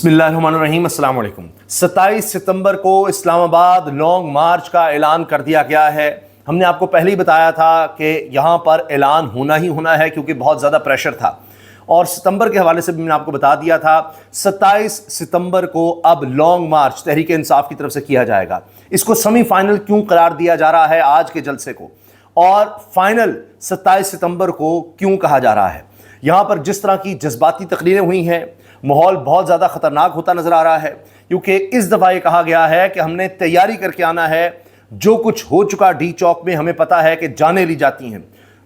بسم اللہ الرحمن الرحیم۔ السلام علیکم۔ 27 ستمبر کو اسلام آباد لانگ مارچ کا اعلان کر دیا گیا ہے۔ ہم نے آپ کو پہلے ہی بتایا تھا کہ یہاں پر اعلان ہونا ہی ہونا ہے کیونکہ بہت زیادہ پریشر تھا، اور ستمبر کے حوالے سے بھی میں نے آپ کو بتا دیا تھا 27 ستمبر کو اب لانگ مارچ تحریک انصاف کی طرف سے کیا جائے گا۔ اس کو سیمی فائنل کیوں قرار دیا جا رہا ہے آج کے جلسے کو، اور فائنل 27 ستمبر کو کیوں کہا جا رہا ہے؟ یہاں پر جس طرح کی جذباتی تقریریں ہوئی ہیں، ماحول بہت زیادہ خطرناک ہوتا نظر آ رہا ہے، کیونکہ اس دفعہ یہ کہا گیا ہے کہ ہم نے تیاری کر کے آنا ہے۔ جو کچھ ہو چکا ڈی چوک میں ہمیں پتا ہے کہ جانیں لی جاتی ہیں،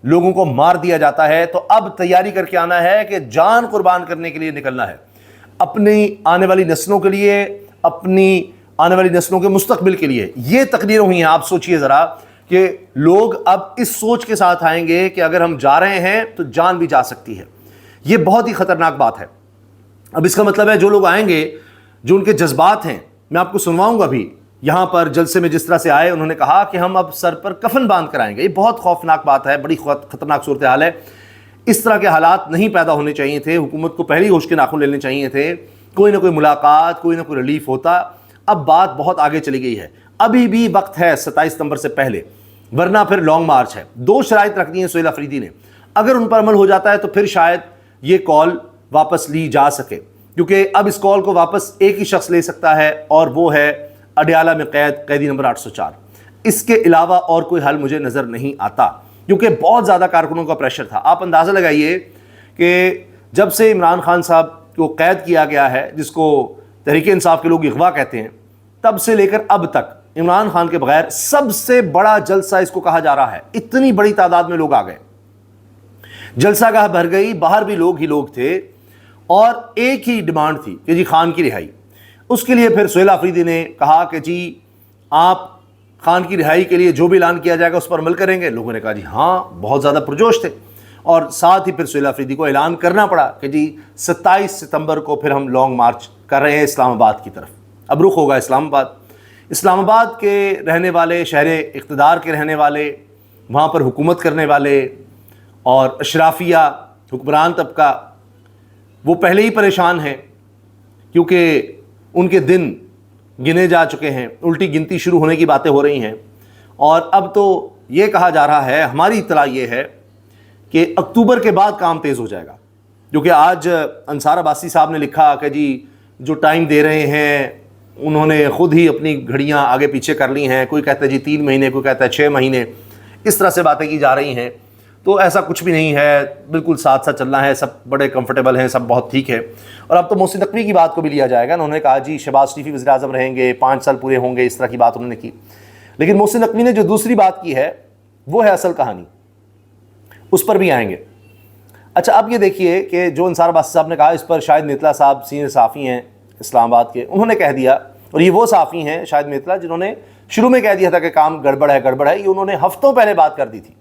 لوگوں کو مار دیا جاتا ہے، تو اب تیاری کر کے آنا ہے کہ جان قربان کرنے کے لیے نکلنا ہے، اپنی آنے والی نسلوں کے لیے، اپنی آنے والی نسلوں کے مستقبل کے لیے۔ یہ تقریریں ہوئی ہیں، آپ سوچئے ذرا کہ لوگ اب اس سوچ کے ساتھ آئیں گے کہ اگر ہم جا رہے ہیں تو جان بھی جا سکتی ہے۔ یہ بہت ہی خطرناک بات ہے۔ اب اس کا مطلب ہے جو لوگ آئیں گے، جو ان کے جذبات ہیں، میں آپ کو سنواؤں گا بھی، یہاں پر جلسے میں جس طرح سے آئے، انہوں نے کہا کہ ہم اب سر پر کفن باندھ کر آئیں گے۔ یہ بہت خوفناک بات ہے، بڑی خطرناک صورتحال ہے۔ اس طرح کے حالات نہیں پیدا ہونے چاہیے تھے، حکومت کو پہلے ہی ہوش کے ناخن لینے چاہیے تھے، کوئی نہ کوئی ملاقات، کوئی نہ کوئی ریلیف ہوتا۔ اب بات بہت آگے چلی گئی ہے، ابھی بھی وقت ہے 27 ستمبر سے پہلے، ورنہ پھر لانگ مارچ ہے۔ دو شرائط رکھ دی ہیں سہیل افریدی نے، اگر ان پر عمل ہو جاتا ہے تو پھر شاید یہ کال واپس لی جا سکے، کیونکہ اب اس کال کو واپس ایک ہی شخص لے سکتا ہے، اور وہ ہے اڈیالہ میں قیدی نمبر 804۔ اس کے علاوہ اور کوئی حل مجھے نظر نہیں آتا، کیونکہ بہت زیادہ کارکنوں کا پریشر تھا۔ آپ اندازہ لگائیے کہ جب سے عمران خان صاحب کو قید کیا گیا ہے، جس کو تحریک انصاف کے لوگ اغوا کہتے ہیں، تب سے لے کر اب تک عمران خان کے بغیر سب سے بڑا جلسہ اس کو کہا جا رہا ہے۔ اتنی بڑی تعداد میں لوگ آ گئے، جلسہ گاہ بھر گئی، باہر بھی لوگ ہی لوگ تھے، اور ایک ہی ڈیمانڈ تھی کہ جی خان کی رہائی۔ اس کے لیے پھر سہیل افریدی نے کہا کہ جی آپ خان کی رہائی کے لیے جو بھی اعلان کیا جائے گا اس پر عمل کریں گے۔ لوگوں نے کہا جی ہاں، بہت زیادہ پرجوش تھے، اور ساتھ ہی پھر سہیل افریدی کو اعلان کرنا پڑا کہ جی 27 ستمبر کو پھر ہم لانگ مارچ کر رہے ہیں اسلام آباد کی طرف۔ اب رخ ہوگا اسلام آباد۔ اسلام آباد کے رہنے والے، شہر اقتدار کے رہنے والے، وہاں پر حکومت کرنے والے اور اشرافیہ حکمران طبقہ، وہ پہلے ہی پریشان ہیں، کیونکہ ان کے دن گنے جا چکے ہیں، الٹی گنتی شروع ہونے کی باتیں ہو رہی ہیں، اور اب تو یہ کہا جا رہا ہے، ہماری اطلاع یہ ہے کہ اکتوبر کے بعد کام تیز ہو جائے گا، کیونکہ آج انصار عباسی صاحب نے لکھا کہ جی جو ٹائم دے رہے ہیں انہوں نے خود ہی اپنی گھڑیاں آگے پیچھے کر لی ہیں، کوئی کہتا ہے جی 3 مہینے، کوئی کہتا ہے 6 مہینے، اس طرح سے باتیں کی جا رہی ہیں۔ تو ایسا کچھ بھی نہیں ہے، بالکل ساتھ ساتھ چلنا ہے، سب بڑے کمفرٹیبل ہیں، سب بہت ٹھیک ہے۔ اور اب تو محسن نقوی کی بات کو بھی لیا جائے گا، انہوں نے کہا جی شہباز شریف وزیر اعظم رہیں گے، 5 سال پورے ہوں گے، اس طرح کی بات انہوں نے کی۔ لیکن محسن نقوی نے جو دوسری بات کی ہے وہ ہے اصل کہانی، اس پر بھی آئیں گے۔ اچھا، اب یہ دیکھیے کہ جو انصار عباسی صاحب نے کہا، اس پر شاہد میتلا صاحب سینئر صحافی ہیں اسلام آباد کے، انہوں نے کہہ دیا، اور یہ وہ صحافی ہیں شاہد میتلا جنہوں نے شروع میں کہہ دیا تھا کہ کام گڑبڑ ہے گڑبڑ ہے، یہ انہوں نے ہفتوں پہلے بات کر دی تھی۔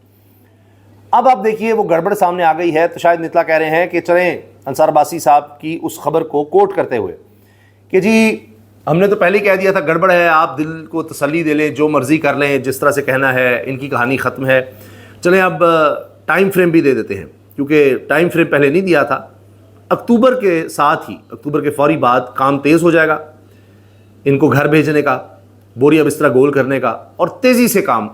اب آپ دیکھیے وہ گڑبڑ سامنے آ گئی ہے، تو شاید میتلا کہہ رہے ہیں کہ چلیں انصار عباسی صاحب کی اس خبر کو کوٹ کرتے ہوئے کہ جی ہم نے تو پہلے کہہ دیا تھا گڑبڑ ہے، آپ دل کو تسلی دے لیں، جو مرضی کر لیں، جس طرح سے کہنا ہے، ان کی کہانی ختم ہے، چلیں اب ٹائم فریم بھی دے دیتے ہیں، کیونکہ ٹائم فریم پہلے نہیں دیا تھا۔ اکتوبر کے ساتھ ہی، اکتوبر کے فوری بعد کام تیز ہو جائے گا، ان کو گھر بھیجنے کا، بوریا بستر گول کرنے کا، اور تیزی سے کام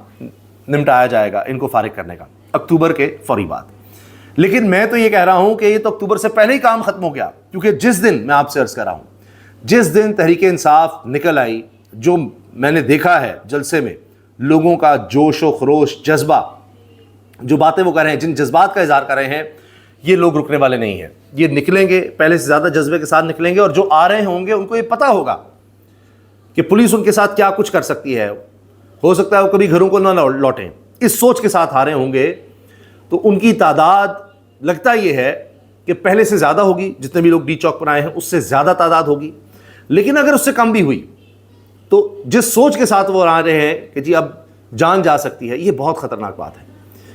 نمٹایا جائے گا ان کو فارغ کرنے کا اکتوبر کے فوری بعد۔ لیکن میں تو یہ کہہ رہا ہوں کہ یہ تو اکتوبر سے پہلے ہی کام ختم ہو گیا، کیونکہ جس دن، میں آپ سے عرض کر رہا ہوں، جس دن تحریک انصاف نکل آئی، جو میں نے دیکھا ہے جلسے میں، لوگوں کا جوش و خروش، جذبہ، جو باتیں وہ کر رہے ہیں، جن جذبات کا اظہار کر رہے ہیں، یہ لوگ رکنے والے نہیں ہیں، یہ نکلیں گے، پہلے سے زیادہ جذبے کے ساتھ نکلیں گے، اور جو آ رہے ہوں گے ان کو یہ پتہ ہوگا کہ پولیس ان کے ساتھ کیا کچھ کر سکتی ہے، ہو سکتا ہے وہ کبھی گھروں کو نہ لوٹیں، اس سوچ کے ساتھ آ رہے ہوں گے۔ تو ان کی تعداد لگتا یہ ہے کہ پہلے سے زیادہ ہوگی، جتنے بھی لوگ ڈی چوک پر آئے ہیں اس سے زیادہ تعداد ہوگی، لیکن اگر اس سے کم بھی ہوئی تو جس سوچ کے ساتھ وہ آ رہے ہیں کہ جی اب جان جا سکتی ہے، یہ بہت خطرناک بات ہے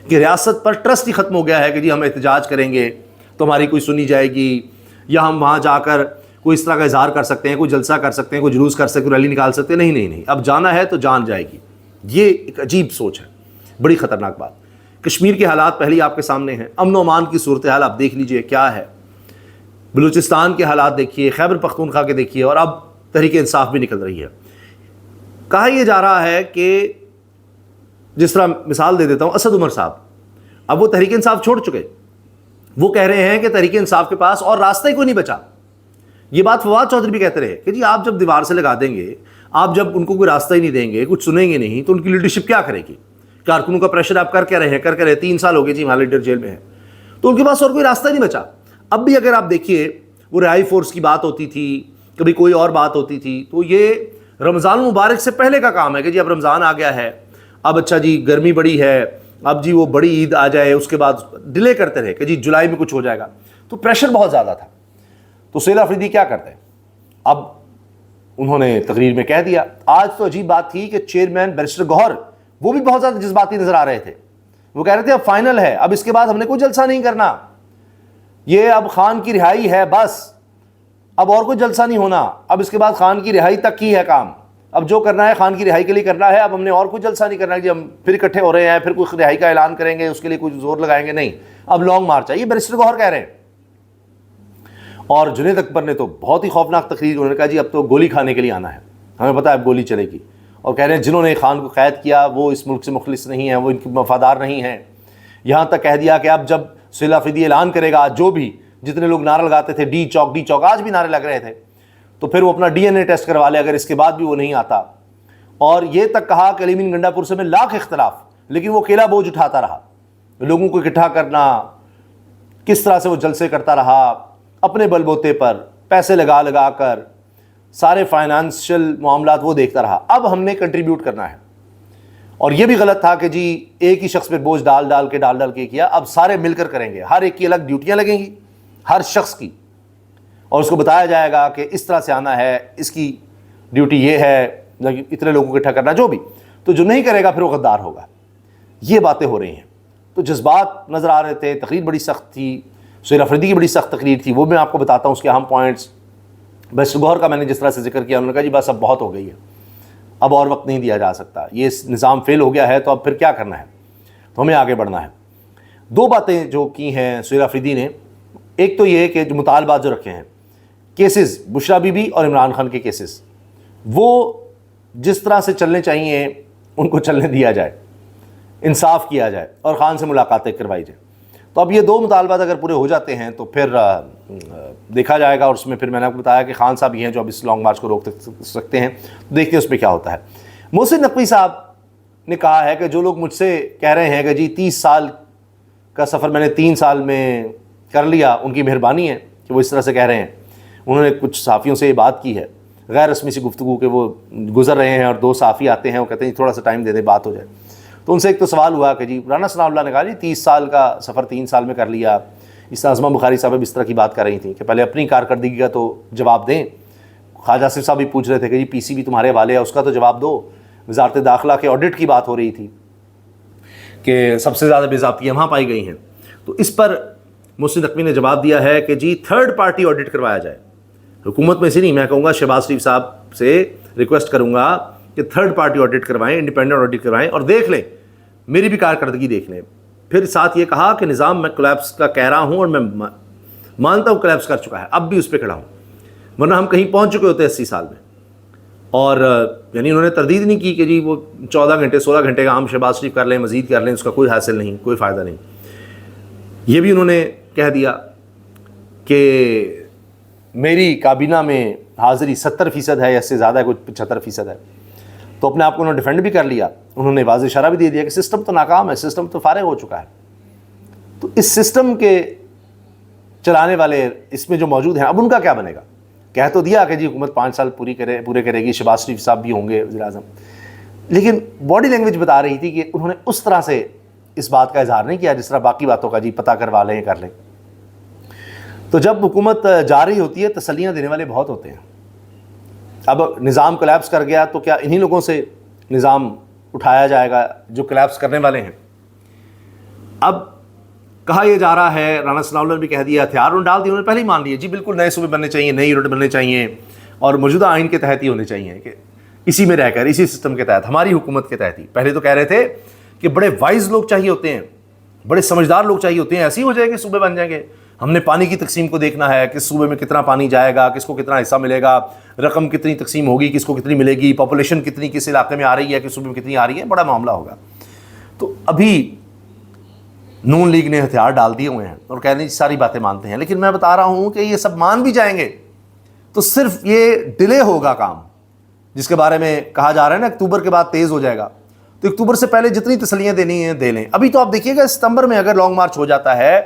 کہ ریاست پر ٹرسٹ ہی ختم ہو گیا ہے کہ جی ہم احتجاج کریں گے تو ہماری کوئی سنی جائے گی، یا ہم وہاں جا کر کوئی اس طرح کا اظہار کر سکتے ہیں، کوئی جلسہ کر سکتے ہیں، کوئی جلوس کر سکتے ہیں، ریلی نکال سکتے ہیں۔ نہیں، اب جانا ہے تو جان جائے گی۔ یہ ایک عجیب سوچ ہے، بڑی خطرناک بات۔ کشمیر کے حالات پہلے ہی آپ کے سامنے ہیں، امن و امان کی صورتحال آپ دیکھ لیجئے کیا ہے۔ بلوچستان کے حالات دیکھیے، خیبر پختونخوا کے دیکھیے، اور اب تحریک انصاف بھی نکل رہی ہے۔ کہا یہ جا رہا ہے کہ جس طرح مثال دے دیتا ہوں، اسد عمر صاحب اب وہ تحریک انصاف چھوڑ چکے، وہ کہہ رہے ہیں کہ تحریک انصاف کے پاس اور راستہ ہی کوئی نہیں بچا۔ یہ بات فواد چودھری بھی کہتے رہے کہ جی آپ جب دیوار سے لگا دیں گے، آپ جب ان کو کوئی راستہ ہی نہیں دیں گے، کچھ سنیں گے نہیں، تو ان کی لیڈرشپ کیا کرے گی؟ کارکنوں کا پریشر آپ کر کے رہے ہیں، 3 سال ہو گئے جی ہمارا لیڈر جیل میں ہے، تو ان کے پاس اور کوئی راستہ ہی نہیں بچا۔ اب بھی اگر آپ دیکھیے، وہ رہائی فورس کی بات ہوتی تھی، کبھی کوئی اور بات ہوتی تھی، تو یہ رمضان المبارک سے پہلے کا کام ہے کہ جی اب رمضان آ گیا ہے، اب اچھا جی گرمی بڑی ہے، اب جی وہ بڑی عید آ جائے، اس کے بعد ڈیلے کرتے رہے کہ جی جولائی میں کچھ ہو جائے گا، تو پریشر بہت زیادہ تھا۔ تو سہیل آفریدی کیا کرتے ہیں؟ اب انہوں نے تقریر میں کہہ دیا، آج تو عجیب بات تھی کہ چیئرمین بیرسٹر گوہر وہ بھی بہت زیادہ جذباتی نظر آ رہے تھے۔ وہ کہہ رہے تھے اب فائنل ہے، اب اس کے بعد ہم نے کوئی جلسہ نہیں کرنا، یہ اب خان کی رہائی ہے، بس اب اور کوئی جلسہ نہیں ہونا، اب اس کے بعد خان کی رہائی تک کی ہے کام، اب جو کرنا ہے خان کی رہائی کے لیے کرنا ہے، اب ہم نے اور کوئی جلسہ نہیں کرنا کہ ہم پھر اکٹھے ہو رہے ہیں، پھر کوئی رہائی کا اعلان کریں گے، اس کے لیے کوئی زور لگائیں گے، نہیں، اب لانگ مارچ ہے۔ یہ بیرسٹر گوہر کہہ رہے ہیں۔ اور جنید اکبر نے تو بہت ہی خوفناک تقریر، انہوں نے کہا جی اب تو گولی کھانے کے لیے آنا ہے، ہمیں پتہ ہے اب گولی چلے گی، اور کہہ رہے ہیں جنہوں نے خان کو قید کیا وہ اس ملک سے مخلص نہیں ہیں، وہ ان کے وفادار نہیں ہیں۔ یہاں تک کہہ دیا کہ اب جب سہیل آفریدی اعلان کرے گا، جو بھی جتنے لوگ نعرہ لگاتے تھے ڈی چوک، آج بھی نعرے لگ رہے تھے، تو پھر وہ اپنا DNA ٹیسٹ کروا لے اگر اس کے بعد بھی وہ نہیں آتا۔ اور یہ تک کہا کہ علی امین گنڈا پور سے میں لاکھ اختلاف، لیکن وہ اکیلا بوجھ اٹھاتا رہا، لوگوں کو اکٹھا کرنا، کس طرح سے وہ جلسے کرتا رہا اپنے بل بوتے پر، پیسے لگا کر، سارے فائنانشل معاملات وہ دیکھتا رہا۔ اب ہم نے کنٹریبیوٹ کرنا ہے، اور یہ بھی غلط تھا کہ جی ایک ہی شخص پہ بوجھ ڈال کے کیا، اب سارے مل کر کریں گے، ہر ایک کی الگ ڈیوٹیاں لگیں گی، ہر شخص کی، اور اس کو بتایا جائے گا کہ اس طرح سے آنا ہے، اس کی ڈیوٹی یہ ہے، اتنے لوگوں کو اکٹھا کرنا، جو بھی، تو جو نہیں کرے گا پھر وہ غدار ہوگا۔ یہ باتیں ہو رہی ہیں، تو جذبات نظر آ رہے تھے، تقریر بڑی سخت تھی، سہیل آفریدی کی بڑی سخت تقریر تھی، وہ میں آپ کو بتاتا ہوں اس کے اہم پوائنٹس۔ بیرسٹر گوہر کا میں نے جس طرح سے ذکر کیا، انہوں نے کہا جی بس اب بہت ہو گئی ہے، اب اور وقت نہیں دیا جا سکتا، یہ نظام فیل ہو گیا ہے، تو اب پھر کیا کرنا ہے، تو ہمیں آگے بڑھنا ہے۔ دو باتیں جو کی ہیں سہیل آفریدی نے، ایک تو یہ کہ جو مطالبات جو رکھے ہیں، کیسز بشرا بی بی اور عمران خان کے کیسز، وہ جس طرح سے چلنے چاہیے ان کو چلنے دیا جائے، انصاف کیا جائے، اور خان سے ملاقاتیں کروائی جائے۔ تو اب یہ دو مطالبات اگر پورے ہو جاتے ہیں تو پھر دیکھا جائے گا، اور اس میں پھر میں نے آپ کو بتایا کہ خان صاحب ہی ہیں جو اب اس لانگ مارچ کو روک سکتے ہیں، تو دیکھتے ہیں اس میں کیا ہوتا ہے۔ محسن نقوی صاحب نے کہا ہے کہ جو لوگ مجھ سے کہہ رہے ہیں کہ جی 30 سال کا سفر میں نے 3 سال میں کر لیا، ان کی مہربانی ہے کہ وہ اس طرح سے کہہ رہے ہیں۔ انہوں نے کچھ صحافیوں سے یہ بات کی ہے، غیر رسمی سی گفتگو، کہ وہ گزر رہے ہیں اور 2 صحافی آتے ہیں، وہ کہتے ہیں تھوڑا سا ٹائم دے دیں، بات ہو جائے۔ تو ان سے ایک تو سوال ہوا کہ جی رانا ثناء اللہ نے کہا جی 30 سال کا سفر 3 سال میں کر لیا، اس طرح عظمہ بخاری صاحب اس طرح کی بات کر رہی تھیں کہ پہلے اپنی کارکردگی کا تو جواب دیں۔ خواجہ آصف صاحب بھی پوچھ رہے تھے کہ جی پی سی بھی تمہارے حوالے ہے، اس کا تو جواب دو۔ وزارت داخلہ کے آڈٹ کی بات ہو رہی تھی کہ سب سے زیادہ بے ضابطگیاں وہاں پائی گئی ہیں، تو اس پر محسن نقوی نے جواب دیا ہے کہ جی 3rd پارٹی آڈٹ کروایا جائے، حکومت میں سے نہیں۔ میں کہوں گا شہباز شریف صاحب سے ریکویسٹ کروں گا کہ 3rd پارٹی آڈٹ کروائیں، انڈیپینڈنٹ آڈٹ کروائیں، اور دیکھ لیں، میری بھی کارکردگی دیکھ لیں۔ پھر ساتھ یہ کہا کہ نظام میں کولیپس کا کہہ رہا ہوں، اور میں مانتا ہوں کولیپس کر چکا ہے، اب بھی اس پہ کھڑا ہوں، ورنہ ہم کہیں پہنچ چکے ہوتے 80 سال میں۔ اور یعنی انہوں نے تردید نہیں کی کہ جی وہ 14 گھنٹے 16 گھنٹے کا عام شہباز شریف کر لیں، مزید کر لیں، اس کا کوئی حاصل نہیں، کوئی فائدہ نہیں۔ یہ بھی انہوں نے کہہ دیا کہ میری کابینہ میں حاضری 70% ہے یا اس سے زیادہ ہے، کچھ 75% ہے، تو اپنے آپ کو انہوں نے ڈیفینڈ بھی کر لیا۔ انہوں نے واضح اشارہ بھی دے دیا کہ سسٹم تو ناکام ہے، سسٹم تو فارغ ہو چکا ہے۔ تو اس سسٹم کے چلانے والے اس میں جو موجود ہیں، اب ان کا کیا بنے گا؟ کہہ تو دیا کہ جی حکومت 5 سال پورے کرے گی، شہباز شریف صاحب بھی ہوں گے وزیر اعظم، لیکن باڈی لینگویج بتا رہی تھی کہ انہوں نے اس طرح سے اس بات کا اظہار نہیں کیا جس طرح باقی باتوں کا جی پتہ کروا لیں، کر لیں۔ تو جب حکومت جا رہی ہوتی ہے، تسلیاں دینے والے بہت ہوتے ہیں۔ اب نظام کولیپس کر گیا تو کیا انہی لوگوں سے نظام اٹھایا جائے گا جو کولیپس کرنے والے ہیں؟ اب کہا یہ جا رہا ہے، رانا ثناء اللہ نے بھی کہہ دیا، ہتھیار انہوں نے ڈال دیے، انہوں نے پہلے ہی مان لیا جی بالکل نئے صوبے بننے چاہیے، نئے یونٹ بننے چاہیے، اور موجودہ آئین کے تحت ہی ہونے چاہیے، کہ اسی میں رہ کر، اسی سسٹم کے تحت، ہماری حکومت کے تحت ہی۔ پہلے تو کہہ رہے تھے کہ بڑے وائز لوگ چاہیے ہوتے ہیں، بڑے سمجھدار لوگ چاہیے ہوتے ہیں، ایسے ہی ہو جائے گے صوبے بن جائیں گے، ہم نے پانی کی تقسیم کو دیکھنا ہے، کس صوبے میں کتنا پانی جائے گا، کس کو کتنا حصہ ملے گا، رقم کتنی تقسیم ہوگی، کس کو کتنی ملے گی، پاپولیشن کتنی کس علاقے میں آ رہی ہے، کس صوبے میں کتنی آ رہی ہے، بڑا معاملہ ہوگا۔ تو ابھی نون لیگ نے ہتھیار ڈال دیے ہوئے ہیں اور کہہ رہے ہیں ساری باتیں مانتے ہیں، لیکن میں بتا رہا ہوں کہ یہ سب مان بھی جائیں گے تو صرف یہ ڈیلے ہوگا کام، جس کے بارے میں کہا جا رہا ہے نا اکتوبر کے بعد تیز ہو جائے گا، تو اکتوبر سے پہلے جتنی تسلیاں دینی ہیں دے لیں۔ ابھی تو آپ دیکھیے گا ستمبر میں اگر لانگ مارچ ہو جاتا ہے،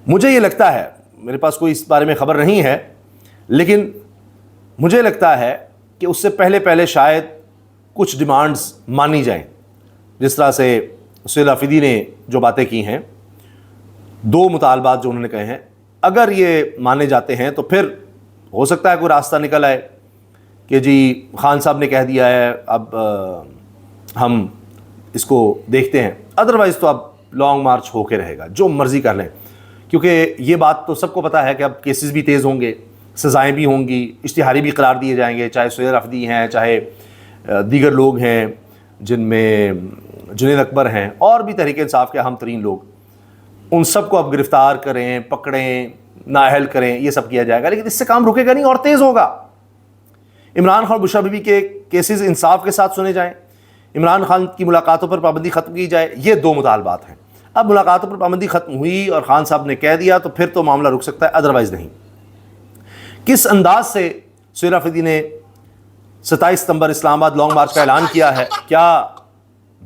مجھے یہ لگتا ہے، میرے پاس کوئی اس بارے میں خبر نہیں ہے، لیکن مجھے لگتا ہے کہ اس سے پہلے شاید کچھ ڈیمانڈز مانی جائیں، جس طرح سے سہیل رافدی نے جو باتیں کی ہیں، 2 مطالبات جو انہوں نے کہے ہیں، اگر یہ مانے جاتے ہیں تو پھر ہو سکتا ہے کوئی راستہ نکل آئے کہ جی خان صاحب نے کہہ دیا ہے اب ہم اس کو دیکھتے ہیں، ادروائز تو اب لانگ مارچ ہو کے رہے گا، جو مرضی کر لیں، کیونکہ یہ بات تو سب کو پتہ ہے کہ اب کیسز بھی تیز ہوں گے، سزائیں بھی ہوں گی، اشتہاری بھی قرار دیے جائیں گے، چاہے سہیل رافدی ہیں، چاہے دیگر لوگ ہیں جن میں جنید اکبر ہیں اور بھی تحریک انصاف کے اہم ترین لوگ، ان سب کو اب گرفتار کریں، پکڑیں، نااہل کریں، یہ سب کیا جائے گا، لیکن اس سے کام رکے گا نہیں اور تیز ہوگا۔ عمران خان اور بشرا بی بی کے کیسز انصاف کے ساتھ سنے جائیں، عمران خان کی ملاقاتوں پر پابندی ختم کی جائے، یہ 2 مطالبات ہیں۔ اب ملاقاتوں پر پابندی ختم ہوئی اور خان صاحب نے کہہ دیا تو پھر تو معاملہ رک سکتا ہے، ادروائز نہیں۔ کس انداز سے سہیل رافدی نے 27 ستمبر اسلام آباد لانگ مارچ کا اعلان کیا ہے، کیا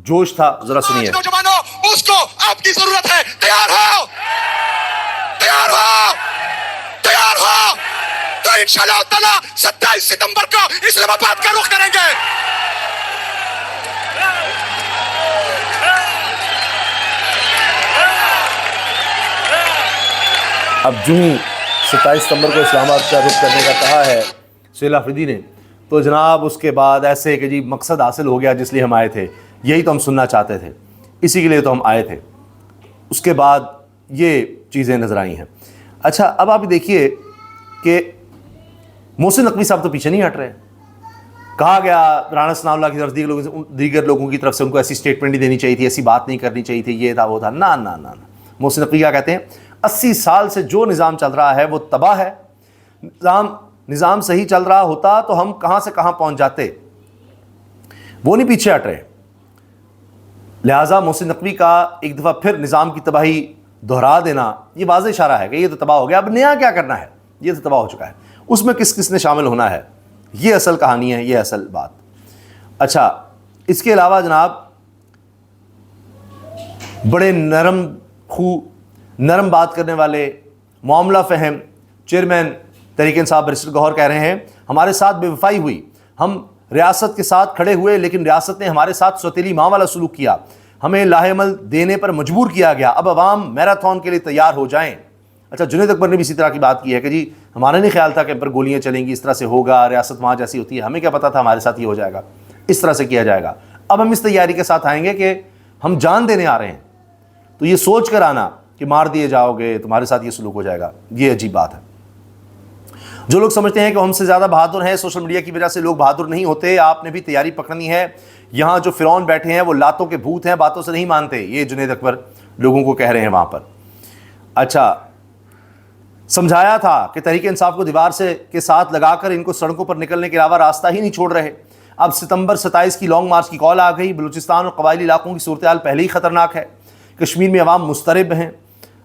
جوش تھا، ذرا سنیے۔ نوجوانوں، اس کو آپ کی ضرورت ہے، تیار ہو، تیار ہو، تیار ہو، تو انشاءاللہ تعالی 27 ستمبر کو اسلام آباد کا رخ کریں گے۔ اب جو ہی 27 ستمبر کو اسلام آباد کا رخ کرنے کا کہا ہے سہیل رافدی نے، تو جناب اس کے بعد ایسے کہ جی مقصد حاصل ہو گیا جس لیے ہم آئے تھے، یہی تو ہم سننا چاہتے تھے، اسی کے لیے تو ہم آئے تھے۔ اس کے بعد یہ چیزیں نظر آئی ہیں۔ اچھا اب آپ دیکھیے کہ محسن نقوی صاحب تو پیچھے نہیں ہٹ رہے، کہا گیا رانا ثناء اللہ کی طرف دیگر لوگوں کی طرف سے ان کو ایسی سٹیٹمنٹ نہیں دینی چاہیے تھی، ایسی بات نہیں کرنی چاہیے تھی، یہ تھا وہ تھا، نہ نہ نہ۔ محسن نقوی کیا کہتے ہیں؟ 80 سال سے جو نظام چل رہا ہے وہ تباہ ہے، نظام صحیح چل رہا ہوتا تو ہم کہاں سے کہاں پہنچ جاتے، وہ نہیں پیچھے ہٹ رہے۔ لہٰذا محسن نقوی کا ایک دفعہ پھر نظام کی تباہی دہرا دینا یہ واضح اشارہ ہے کہ یہ تو تباہ ہو گیا، اب نیا کیا کرنا ہے، یہ تو تباہ ہو چکا ہے، اس میں کس کس نے شامل ہونا ہے، یہ اصل کہانی ہے، یہ اصل بات۔ اچھا اس کے علاوہ جناب بڑے نرم بات کرنے والے، معاملہ فہم چیئرمین تحریک انصاف بیرسٹر گوہر کہہ رہے ہیں ہمارے ساتھ بے وفائی ہوئی، ہم ریاست کے ساتھ کھڑے ہوئے لیکن ریاست نے ہمارے ساتھ سوتیلی ماں والا سلوک کیا، ہمیں لاہ عمل دینے پر مجبور کیا گیا، اب عوام میراتھن کے لیے تیار ہو جائیں۔ اچھا جنید اکبر نے بھی اسی طرح کی بات کی ہے کہ جی ہمارا نہیں خیال تھا کہ ہم پر گولیاں چلیں گی، اس طرح سے ہوگا، ریاست وہاں جیسی ہوتی ہے، ہمیں کیا پتا تھا ہمارے ساتھ یہ ہو جائے گا، اس طرح سے کیا جائے گا، اب ہم اس تیاری کے ساتھ آئیں گے کہ ہم جان دینے آ رہے ہیں، تو یہ سوچ کر آنا کہ مار دیے جاؤ گے، تمہارے ساتھ یہ سلوک ہو جائے گا، یہ عجیب بات ہے۔ جو لوگ سمجھتے ہیں کہ ہم سے زیادہ بہادر ہیں، سوشل میڈیا کی وجہ سے لوگ بہادر نہیں ہوتے، آپ نے بھی تیاری پکڑنی ہے، یہاں جو فرعون بیٹھے ہیں وہ لاتوں کے بھوت ہیں، باتوں سے نہیں مانتے، یہ جنید اکبر لوگوں کو کہہ رہے ہیں وہاں پر۔ اچھا سمجھایا تھا کہ تحریک انصاف کو دیوار کے ساتھ لگا کر ان کو سڑکوں پر نکلنے کے علاوہ راستہ ہی نہیں چھوڑ رہے، اب ستمبر 27 کی لانگ مارچ کی کال آ گئی، بلوچستان اور قبائلی علاقوں کی صورتحال پہلے ہی خطرناک ہے، کشمیر میں عوام مضطرب ہیں،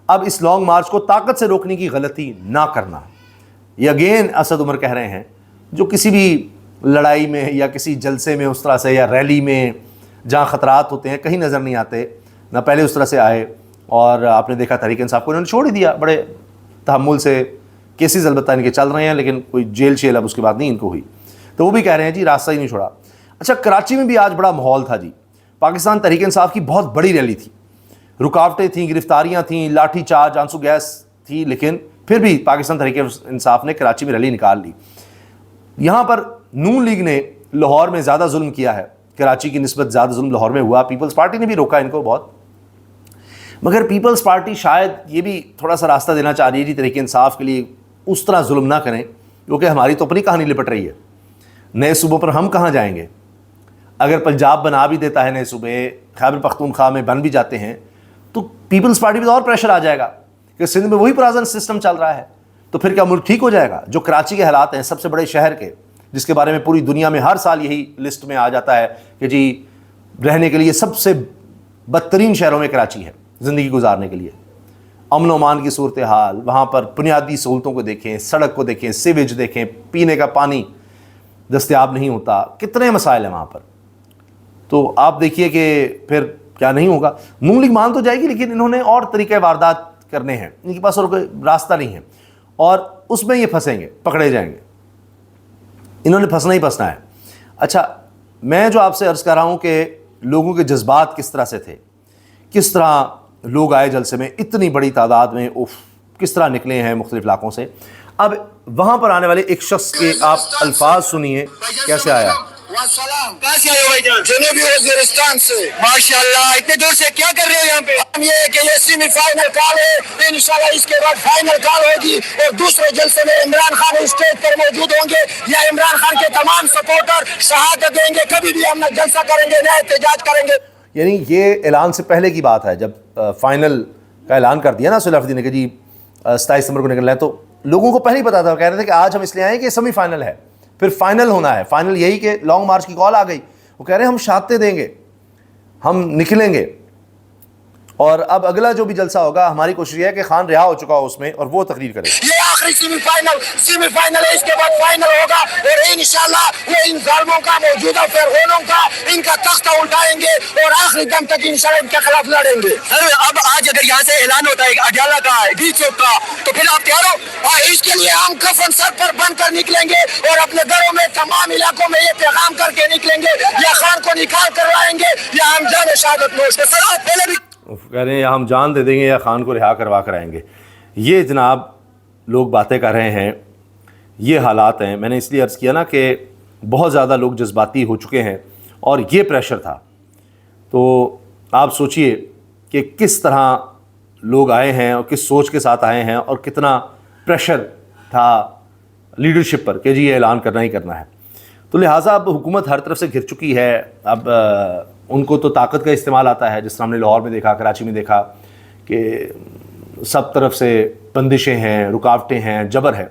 اب اس لانگ مارچ کو طاقت سے روکنے کی غلطی نہ کرنا۔ یہ اگین اسد عمر کہہ رہے ہیں جو کسی بھی لڑائی میں یا کسی جلسے میں اس طرح سے یا ریلی میں جہاں خطرات ہوتے ہیں کہیں نظر نہیں آتے، نہ پہلے اس طرح سے آئے، اور آپ نے دیکھا تحریک انصاف کو انہوں نے چھوڑ ہی دیا بڑے تحمل سے، کیسز البتہ ان کے چل رہے ہیں لیکن کوئی جیل شیل اب اس کے بعد نہیں ان کو ہوئی، تو وہ بھی کہہ رہے ہیں جی راستہ ہی نہیں چھوڑا۔ اچھا کراچی میں بھی آج بڑا ماحول تھا جی، پاکستان تحریک انصاف کی بہت بڑی ریلی تھی، رکاوٹیں تھیں، گرفتاریاں تھیں، لاٹھی چارج، آنسو گیس تھی، لیکن پھر بھی پاکستان تحریک انصاف نے کراچی میں ریلی نکال لی۔ یہاں پر نون لیگ نے لاہور میں زیادہ ظلم کیا ہے، کراچی کی نسبت زیادہ ظلم لاہور میں ہوا، پیپلز پارٹی نے بھی روکا ان کو بہت، مگر پیپلز پارٹی شاید یہ بھی تھوڑا سا راستہ دینا چاہ رہی ہے جی تحریک انصاف کے لیے اس طرح ظلم نہ کریں، کیونکہ ہماری تو اپنی کہانی لپٹ رہی ہے، نئے صوبوں پر ہم کہاں جائیں گے، اگر پنجاب بنا بھی دیتا ہے نئے صوبے، خیبر پختونخوا میں بن بھی جاتے ہیں تو پیپلز پارٹی پہ تو اور پریشر آ جائے گا کہ سندھ میں وہی پرازن سسٹم چل رہا ہے، تو پھر کیا ملک ٹھیک ہو جائے گا؟ جو کراچی کے حالات ہیں سب سے بڑے شہر کے، جس کے بارے میں پوری دنیا میں ہر سال یہی لسٹ میں آ جاتا ہے کہ جی رہنے کے لیے سب سے بدترین شہروں میں کراچی ہے زندگی گزارنے کے لیے، امن و امان کی صورتحال، وہاں پر بنیادی سہولتوں کو دیکھیں، سڑک کو دیکھیں، سیویج دیکھیں، پینے کا پانی دستیاب نہیں ہوتا، کتنے مسائل ہیں وہاں پر۔ تو آپ دیکھیے کہ پھر کیا نہیں ہوگا۔ نون لیگ مان تو جائے گی، لیکن انہوں نے اور طریقے واردات کرنے ہیں، ان کے پاس اور کوئی راستہ نہیں ہے، اور اس میں یہ پھنسیں گے، پکڑے جائیں گے، انہوں نے پھنسنا ہی پھنسنا ہے۔ اچھا، میں جو آپ سے عرض کر رہا ہوں کہ لوگوں کے جذبات کس طرح سے تھے، کس طرح لوگ آئے جلسے میں اتنی بڑی تعداد میں، کس طرح نکلے ہیں مختلف علاقوں سے۔ اب وہاں پر آنے والے ایک شخص کے آپ الفاظ سنیے کیسے آیا۔ والسلام، کہاں سے آئے ہو بھائی جان؟ جنوبی وزیرستان سے۔ ماشاءاللہ، اتنے دور سے کیا کر رہے ہو یہاں پہ؟ ہم یہ کہ یہ سیمی فائنل کال ہے، انشاءاللہ اس کے بعد فائنل کال ہوگی، اور دوسرے جلسے میں عمران خان اسٹیج پر موجود ہوں گے، یا عمران خان کے تمام سپورٹر شہادت دیں گے، کبھی بھی ہم نہ جلسہ کریں گے نہ احتجاج کریں گے۔ یعنی یہ اعلان سے پہلے کی بات ہے، جب فائنل کا اعلان کر دیا نا صلی اللہ علیہ وسلم نے کہ جی 27 ستمبر کو نکلنا ہے، تو لوگوں کو پہلے ہی پتا تھا، کہہ رہے تھے کہ آج ہم اس لیے آئے کہ سیمی فائنل ہے، پھر فائنل ہونا ہے۔ فائنل یہی کہ لانگ مارچ کی کال آ گئی، وہ کہہ رہے ہیں ہم شہادتیں دیں گے، ہم نکلیں گے، اور اب اگلا جو بھی جلسہ ہوگا ہماری کوشش یہ ہے کہ خان رہا ہو چکا ہو اس میں، اور وہ تقریر کرے۔ یہ آخری سیمی فائنل ہے، اس کے بعد فائنل ہوگا، اور انشاءاللہ وہ ان ظالموں کا، موجودہ فرعونوں کا، ان کا تختہ الٹائیں گے، اور آخری دم تک انشاءاللہ ان کے خلاف لڑیں گے۔ سر اب آج اگر یہاں سے اعلان ہوتا ہے اڈیالہ کا، ڈی چوک کا، تو پھر آپ تیار ہو؟ اس کے لیے ہم کفن سر پر بند کر نکلیں گے، اور اپنے گھروں میں تمام علاقوں میں یہ پیغام کر کے نکلیں گے، یا خان کو نکال کر لائیں گے، یا ہم جان شہادت نوش کے۔ سر آپ پہلے بھی کہہ رہے ہیں یا ہم جان دے دیں گے یا خان کو رہا کروا کر آئیں گے۔ یہ جناب لوگ باتیں کر رہے ہیں، یہ حالات ہیں۔ میں نے اس لیے عرض کیا نا کہ بہت زیادہ لوگ جذباتی ہو چکے ہیں، اور یہ پریشر تھا۔ تو آپ سوچئے کہ کس طرح لوگ آئے ہیں اور کس سوچ کے ساتھ آئے ہیں، اور کتنا پریشر تھا لیڈرشپ پر کہ جی یہ اعلان کرنا ہی کرنا ہے۔ تو لہٰذا اب حکومت ہر طرف سے گھر چکی ہے، اب ان کو تو طاقت کا استعمال آتا ہے، جس طرح ہم نے لاہور میں دیکھا، کراچی میں دیکھا کہ سب طرف سے بندشیں ہیں، رکاوٹیں ہیں، جبر ہے۔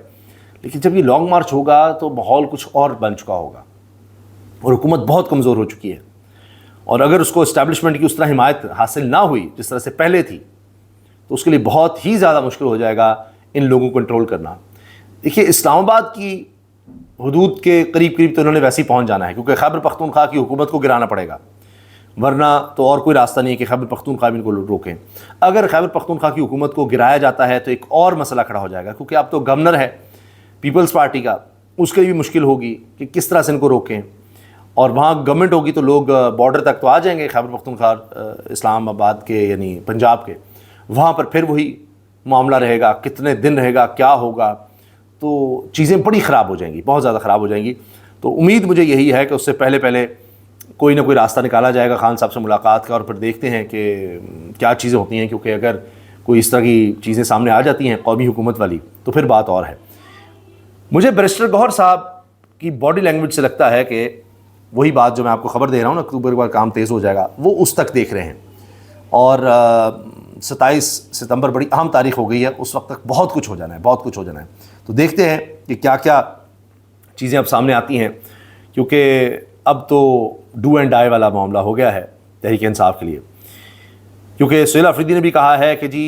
لیکن جب یہ لانگ مارچ ہوگا تو ماحول کچھ اور بن چکا ہوگا، اور حکومت بہت کمزور ہو چکی ہے، اور اگر اس کو اسٹیبلشمنٹ کی اس طرح حمایت حاصل نہ ہوئی جس طرح سے پہلے تھی، تو اس کے لیے بہت ہی زیادہ مشکل ہو جائے گا ان لوگوں کو کنٹرول کرنا۔ دیکھیے اسلام آباد کی حدود کے قریب قریب تو انہوں نے ویسے ہی پہنچ جانا ہے، کیونکہ خیبر پختونخوا کی حکومت کو گرانا پڑے گا، ورنہ تو اور کوئی راستہ نہیں ہے کہ خیبر پختونخوا ان کو روکیں۔ اگر خیبر پختونخوا کی حکومت کو گرایا جاتا ہے تو ایک اور مسئلہ کھڑا ہو جائے گا، کیونکہ اب تو گورنر ہے پیپلز پارٹی کا، اس کے لیے بھی مشکل ہوگی کہ کس طرح سے ان کو روکیں، اور وہاں گورنمنٹ ہوگی تو لوگ بارڈر تک تو آ جائیں گے خیبر پختونخوا اسلام آباد کے، یعنی پنجاب کے، وہاں پر پھر وہی معاملہ رہے گا، کتنے دن رہے گا، کیا ہوگا، تو چیزیں بڑی خراب ہو جائیں گی، بہت زیادہ خراب ہو جائیں گی۔ تو امید مجھے یہی ہے کہ اس سے پہلے کوئی نہ کوئی راستہ نکالا جائے گا خان صاحب سے ملاقات کا، اور پھر دیکھتے ہیں کہ کیا چیزیں ہوتی ہیں، کیونکہ اگر کوئی اس طرح کی چیزیں سامنے آ جاتی ہیں قومی حکومت والی تو پھر بات اور ہے۔ مجھے بیرسٹر گوہر صاحب کی باڈی لینگویج سے لگتا ہے کہ وہی بات جو میں آپ کو خبر دے رہا ہوں نا، اکتوبر کے بعد کام تیز ہو جائے گا، وہ اس تک دیکھ رہے ہیں، اور 27 ستمبر بڑی اہم تاریخ ہو گئی ہے، اس وقت تک بہت کچھ ہو جانا ہے، بہت کچھ ہو جانا ہے۔ تو دیکھتے ہیں کہ کیا کیا چیزیں اب سامنے آتی ہیں، کیونکہ اب تو ڈو اینڈ ڈائی والا معاملہ ہو گیا ہے تحریک انصاف کے لیے، کیونکہ سہیل آفریدی نے بھی کہا ہے کہ جی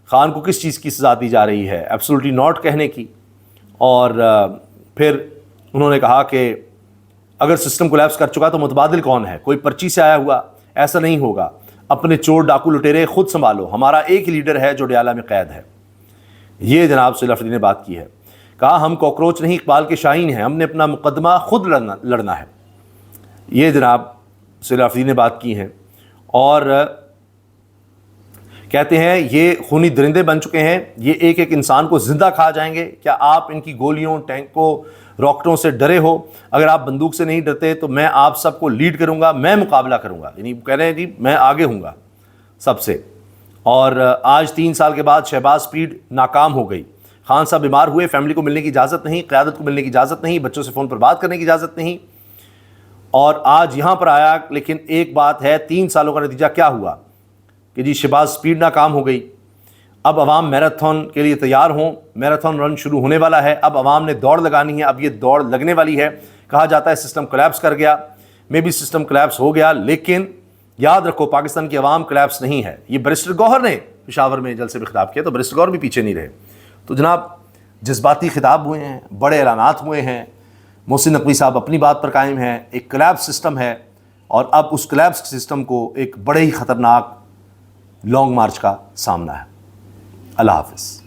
خان کو کس چیز کی سزا دی جا رہی ہے، ایبسولوٹلی ناٹ کہنے کی، اور پھر انہوں نے کہا کہ اگر سسٹم کولیپس کر چکا تو متبادل کون ہے، کوئی پرچی سے آیا ہوا، ایسا نہیں ہوگا، اپنے چور ڈاکو لٹیرے خود سنبھالو، ہمارا ایک ہی لیڈر ہے جو ڈیالہ میں قید ہے۔ یہ جناب سہیل آفریدی نے بات کی ہے، کہا ہم کاکروچ نہیں اقبال کے شاہین ہیں، ہم نے اپنا مقدمہ خود لڑنا ہے۔ یہ جناب سہیل آفریدی نے بات کی ہیں، اور کہتے ہیں یہ خونی درندے بن چکے ہیں، یہ ایک ایک انسان کو زندہ کھا جائیں گے، کیا آپ ان کی گولیوں، ٹینکوں، راکٹوں سے ڈرے ہو؟ اگر آپ بندوق سے نہیں ڈرتے تو میں آپ سب کو لیڈ کروں گا، میں مقابلہ کروں گا، یعنی کہہ رہے ہیں جی میں آگے ہوں گا سب سے۔ اور آج 3 سال کے بعد شہباز پیڈ ناکام ہو گئی، خان صاحب بیمار ہوئے، فیملی کو ملنے کی اجازت نہیں، قیادت کو ملنے کی اجازت نہیں، بچوں سے فون پر بات کرنے کی اجازت نہیں، اور آج یہاں پر آیا۔ لیکن ایک بات ہے، 3 سالوں کا نتیجہ کیا ہوا کہ جی شہباز پیڈ ناکام ہو گئی، اب عوام میراتھن کے لیے تیار ہوں، میراتھن رن شروع ہونے والا ہے، اب عوام نے دوڑ لگانی ہے، اب یہ دوڑ لگنے والی ہے۔ کہا جاتا ہے سسٹم کولیپس کر گیا، میں بھی سسٹم کولیپس ہو گیا، لیکن یاد رکھو پاکستان کی عوام کولیپس نہیں ہے۔ یہ بیرسٹر گوہر نے پشاور میں جلسے میں خطاب کیا تو بیرسٹر گوہر بھی پیچھے نہیں رہے۔ تو جناب جذباتی خطاب ہوئے ہیں، بڑے اعلانات ہوئے ہیں، محسن نقوی صاحب اپنی بات پر قائم ہیں، ایک کولیپس سسٹم ہے، اور اب اس کولیپس سسٹم کو ایک بڑے ہی خطرناک لانگ مارچ کا سامنا ہے۔ اللہ حافظ۔